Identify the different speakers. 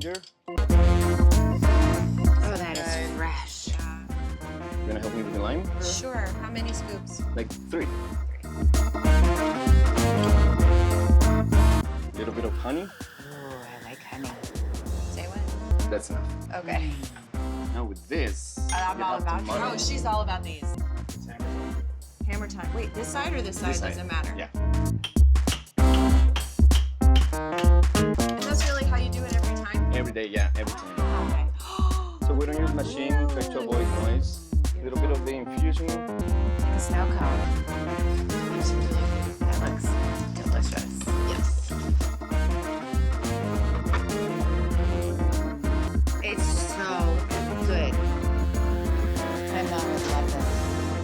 Speaker 1: ginger.
Speaker 2: Oh, that is fresh.
Speaker 3: Yeah.
Speaker 1: You wanna help me with the lime?
Speaker 3: Sure. How many scoops?
Speaker 1: Like 3. A little bit of honey.
Speaker 2: Ooh, I like honey.
Speaker 3: Say what?
Speaker 1: That's enough.
Speaker 3: Okay.
Speaker 1: Now with this,
Speaker 2: I'm
Speaker 1: you
Speaker 2: all
Speaker 1: have to
Speaker 2: about
Speaker 1: muddle.
Speaker 3: Oh, she's all about these.
Speaker 1: It's hammer time.
Speaker 3: Hammer time. Wait, this side or this side?
Speaker 1: This side.
Speaker 3: Doesn't matter.
Speaker 1: Yeah.